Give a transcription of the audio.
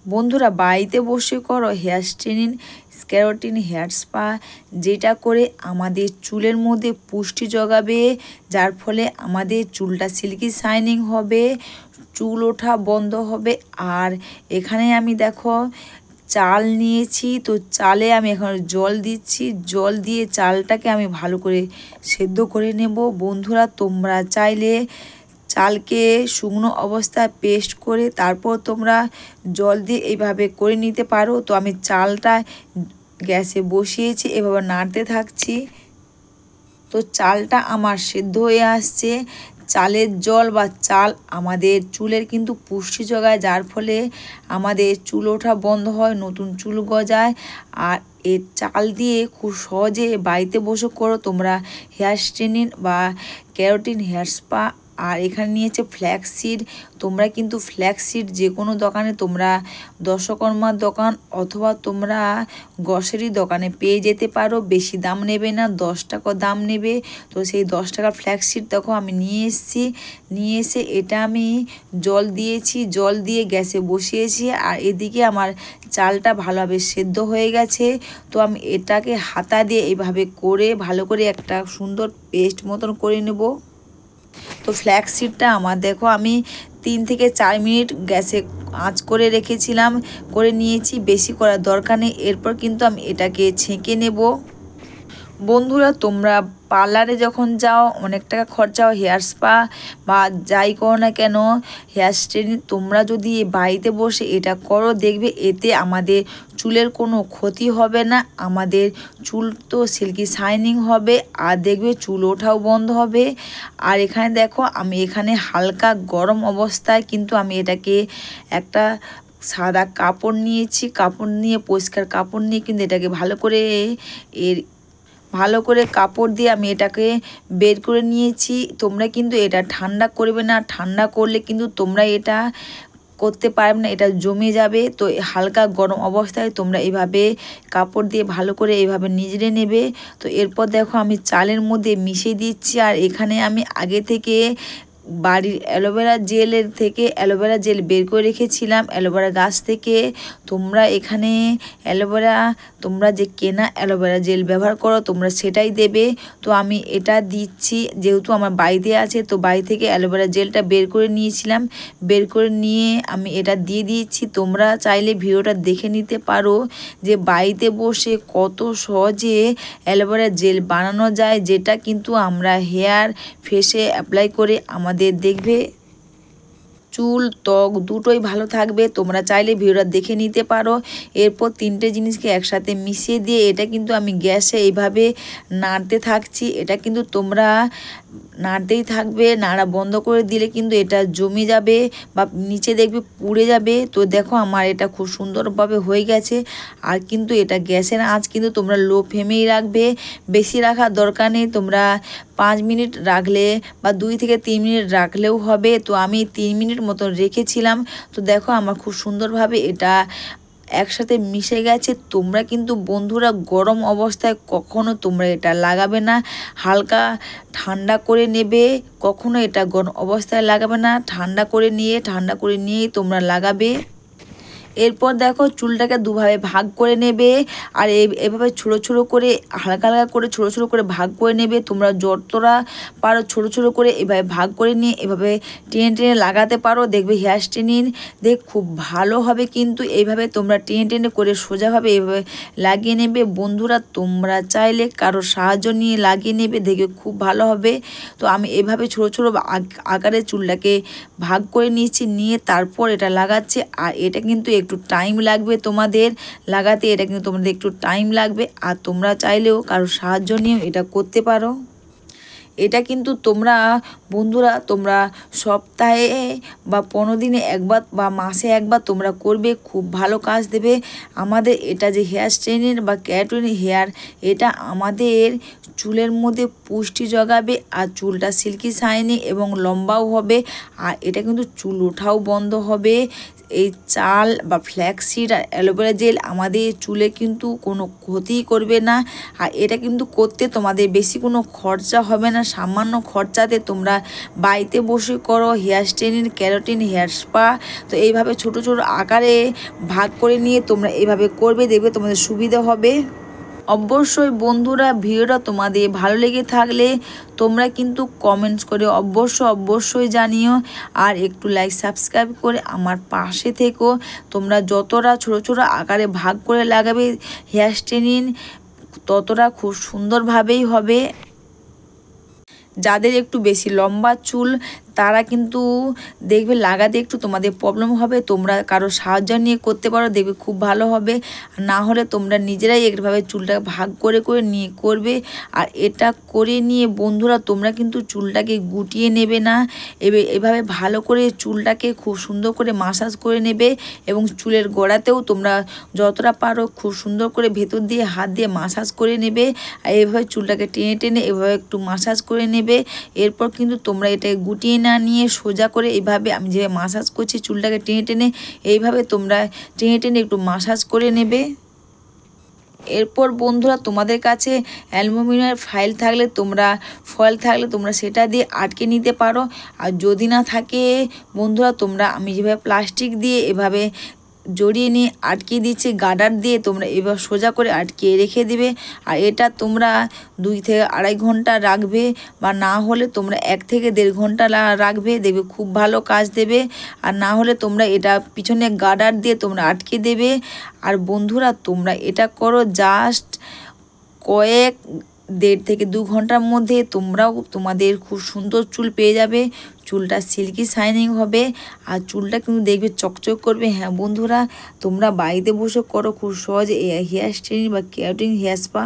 বন্ধুরা বাড়িতে বসে করো হেয়ার স্ট্রেনিং, স্ক্যারোটিন, হেয়ার স্পা, যেটা করে আমাদের চুলের মধ্যে পুষ্টি যোগাবে, যার ফলে আমাদের চুলটা সিল্কি শাইনিং হবে, চুল ওঠা বন্ধ হবে। আর এখানে আমি দেখো চাল নিয়েছি, তো চালে আমি এখন জল দিচ্ছি, জল দিয়ে চালটাকে আমি ভালো করে সেদ্ধ করে নেব। বন্ধুরা তোমরা চাইলে চালকে শুকনো অবস্থায় পেস্ট করে তারপর তোমরা জল দিয়ে এইভাবে করে নিতে পারো। তো আমি চালটা গ্যাসে বসিয়েছি, এভাবে নাড়তে থাকছি। তো চালটা আমার সেদ্ধ হয়ে আসছে। চালের জল বা চাল আমাদের চুলের কিন্তু পুষ্টি যোগায়, যার ফলে আমাদের চুল ওঠা বন্ধ হয়, নতুন চুল গজায়। আর এর চাল দিয়ে খুব সহজে বাড়িতে বসে করো তোমরা হেয়ার স্ট্রেনিং বা ক্যারোটিন হেয়ার স্পা। আর এখানে নিয়েছে ফ্ল্যাক্সিড। তোমরা কিন্তু ফ্ল্যাক্সিড যে কোনো দোকানে, তোমরা দশকর্মার দোকান অথবা তোমরা গ্রসারি দোকানে পেয়ে যেতে পারো। বেশি দাম নেবে না, 10 টাকা দাম নেবে। তো সেই 10 টাকার ফ্ল্যাক্সিড দেখো আমি নিয়ে এসেছি। নিয়ে এসে এটা আমি জল দিয়েছি, জল দিয়ে গ্যাসে বসিয়েছি। আর এদিকে আমার চালটা ভালোভাবে সেদ্ধ হয়ে গেছে। তো আমি এটাকে হাতা দিয়ে এইভাবে করে ভালো করে একটা সুন্দর পেস্ট মতন করে নেব। তো ফ্ল্যাক্সিডটা আমার দেখো আমি 3 থেকে 4 মিনিট গ্যাসে আঁচ করে রেখেছিলাম, করে নিয়েছি, বেশি করার দরকার নেই। এরপর কিন্তু আমি এটাকে ছেঁকে নেব। বন্ধুরা তোমরা পার্লারে যখন যাও অনেক টাকা খরচা হয়, হেয়ার স্পা বা যাই করো না কেন, হেয়ার স্ট্রেনিং তোমরা যদি বাড়িতে বসে এটা করো, দেখবে এতে আমাদের চুলের কোনো ক্ষতি হবে না, আমাদের চুল তো সিল্কি শাইনিং হবে, আর দেখবে চুল ওঠাও বন্ধ হবে। আর এখানে দেখো আমি এখানে হালকা গরম অবস্থায় কিন্তু আমি এটাকে একটা সাদা কাপড় নিয়েছি, কাপড় নিয়ে পরিষ্কার কাপড় নিয়ে কিন্তু এটাকে ভালো করে কাপড় দিয়ে আমি এটাকে বের করে নিয়েছি। তোমরা কিন্তু এটা ঠান্ডা করবে না, ঠান্ডা করলে কিন্তু তোমরা এটা করতে পারবে না, এটা জমে যাবে। তো হালকা গরম অবস্থায় তোমরা এইভাবে কাপড় দিয়ে ভালো করে এইভাবে নিজড়ে নেবে। তো এরপর দেখো আমি চালের মধ্যে মিশিয়ে দিচ্ছি। আর এখানে আমি আগে থেকে বাড়ির অ্যালোভেরা জেলের থেকে অ্যালোভেরা জেল বের করে রেখেছিলাম অ্যালোভেরা গাছ থেকে। তোমরা এখানে অ্যালোভেরা, তোমরা যে কেনা অ্যালোভেরা জেল ব্যবহার করো তোমরা সেটাই দেবে। তো আমি এটা দিচ্ছি যেহেতু আমার বাড়িতে আছে, তো বাড়ি থেকে অ্যালোভেরা জেলটা বের করে নিয়েছিলাম, বের করে নিয়ে আমি এটা দিয়ে দিয়েছি। তোমরা চাইলে ভিডিওটা দেখে নিতে পারো যে বাড়িতে বসে কত সহজে অ্যালোভেরা জেল বানানো যায়, যেটা কিন্তু আমরা হেয়ার ফেসে অ্যাপ্লাই করে আমাদের দেখবে চুল ত্বক দুটোই ভালো থাকবে। তোমরা চাইলে ভিডিওটা দেখে নিতে পারো। এরপর 3টে জিনিসকে একসাথে মিশিয়ে দিয়ে এটা কিন্তু আমি গ্যাসে এইভাবে নাড়তে থাকছি। এটা কিন্তু তোমরা নাড়তেই থাকবে, নাড়া বন্ধ করে দিলে কিন্তু এটা জমে যাবে বা নিচে দেখবে পুড়ে যাবে। তো দেখো আমার এটা খুব সুন্দরভাবে হয়ে গেছে। আর কিন্তু এটা গ্যাসের আঁচ কিন্তু তোমরা লো ফ্লেমেই রাখবে, বেশি রাখার দরকার নেই। তোমরা 5 মিনিট রাখলে বা 2 থেকে 3 মিনিট রাখলেও হবে। তো আমি 3 মিনিট মতো রেখেছিলাম। তো দেখো আমার খুব সুন্দরভাবে এটা একসাথে মিশে গেছে। তোমরা কিন্তু বন্ধুরা গরম অবস্থায় কখনো তোমরা এটা লাগাবে না, হালকা ঠান্ডা করে নেবে। কখনো এটা গরম অবস্থায় লাগাবে না, ঠান্ডা করে নিয়েই তোমরা লাগাবে। এরপর দেখো চুলটাকে দুভাবে ভাগ করে নেবে। আর এভাবে ছোটো ছোটো করে হালকা হালকা করে ছোটো ছোটো করে ভাগ করে নেবে। তোমরা যতটা পারো ছোটো ছোটো করে এভাবে ভাগ করে নিয়ে এভাবে টেনে টেনে লাগাতে পারো, দেখবে হেয়ার স্ট্রেনিং খুব ভালো হবে। কিন্তু এইভাবে তোমরা টেনে টেনে করে সোজাভাবে এভাবে লাগিয়ে নেবে। বন্ধুরা তোমরা চাইলে কারো সাহায্য নিয়ে লাগিয়ে নেবে, দেখবে খুব ভালো হবে। তো আমি এভাবে ছোটো ছোটো আকারে চুলটাকে ভাগ করে নিয়েছি, নিয়ে তারপর এটা লাগাচ্ছি। আর এটা কিন্তু একটু টাইম লাগবে তোমাদের লাগাতে, এটা কিন্তু তোমাদের একটু টাইম লাগবে। আর তোমরা চাইলেও কারো সাহায্য নিয়েও এটা করতে পারো। এটা কিন্তু তোমরা বন্ধুরা তোমরা সপ্তাহে বা 15 দিনে একবার বা মাসে একবার তোমরা করবে, খুব ভালো কাজ দেবে। আমাদের এটা যে হেয়ার স্ট্রেনিং বা ক্যারাটিন হেয়ার, এটা আমাদের চুলের মধ্যে পুষ্টি জোগাবে, আর চুলটা সিল্কি শাইনি এবং লম্বাও হবে। আর এটা কিন্তু চুল ওঠাও বন্ধ হবে। এই চাল বা ফ্ল্যাক্সিড আর অ্যালোভেরা জেল আমাদের চুলে কিন্তু কোনো ক্ষতিই করবে না। আর এটা কিন্তু করতে তোমাদের বেশি কোনো খরচা হবে না, সামান্য খরচাতে তোমরা বাড়িতে বসে করো hair straightening, keratin, hair spa. তো এইভাবে ছোট ছোট আকারে ভাগ করে নিয়ে তোমরা এইভাবে করবে, দেখবে তোমাদের সুবিধা হবে। অবশ্যই বন্ধুরা ভিডিওটা তোমাদের ভালো লেগে থাকলে তোমরা কিন্তু কমেন্টস করে অবশ্যই জানিও, আর একটু লাইক সাবস্ক্রাইব করে আমার পাশে থেকো। তোমরা যতটা ছোট ছোট আকারে ভাগ করে লাগাবে হেয়ার স্ট্রেনিং ততটা খুব সুন্দরভাবেই হবে। যাদের একটু বেশি লম্বা চুল তারা কিন্তু দেখবে লাগাতে একটু তোমাদের প্রবলেম হবে, তোমরা কারো সাহায্য নিয়ে করতে পারো, দেখবে খুব ভালো হবে। আর না হলে তোমরা নিজেরাই এইভাবে চুলটা ভাগ করে করে নিয়ে করবে। আর এটা করে নিয়ে বন্ধুরা তোমরা কিন্তু চুলটাকে গুটিয়ে নেবে না, এভাবে ভালো করে চুলটাকে খুব সুন্দর করে মাসাজ করে নেবে। এবং চুলের গোড়াতেও তোমরা যতটা পারো খুব সুন্দর করে ভেতর দিয়ে হাত দিয়ে মাসাজ করে নেবে। আর এইভাবে চুলটাকে টেনে টেনে এভাবে একটু মাসাজ করে নেবে। এরপর কিন্তু তোমরা এটা গুটিয়ে না নিয়ে সোজা করে এইভাবে আমি যেভাবে মাসাজ করছি চুলটাকে টেনে টেনে এইভাবে তোমরা টেনে টেনে একটু মাসাজ করে নেবে। এরপর বন্ধুরা তোমাদের কাছে অ্যালুমিনিয়ামের ফয়েল থাকলে তোমরা সেটা দিয়ে আটকে নিতে পারো। আর যদি না থাকে বন্ধুরা তোমরা আমি যেভাবে প্লাস্টিক দিয়ে এভাবে জড়িয়ে নিয়ে আটকে দিচ্ছি গার্ডার দিয়ে, তোমরা এবার সোজা করে আটকে রেখে দিবে। আর এটা তোমরা 2 থেকে আড়াই ঘন্টা রাখবে, বা না হলে তোমরা 1 থেকে 1.5 ঘন্টা রাখবে, দেখবে খুব ভালো কাজ দেবে। আর না হলে তোমরা এটা পিছনে গার্ডার দিয়ে তোমরা আটকে দেবে। আর বন্ধুরা তোমরা এটা করো জাস্ট 1.5 থেকে 2 ঘন্টার মধ্যে তোমরাও তোমাদের খুব সুন্দর চুল পেয়ে যাবে। চুলটা সিল্কি শাইনিং হবে আর চুলটা কিন্তু দেখবে চকচক করবে। হ্যাঁ বন্ধুরা তোমরা বাড়িতে বসে করো খুব সহজে হেয়ার স্ট্রেনিং বা কেরাটিন হেয়ার স্পা।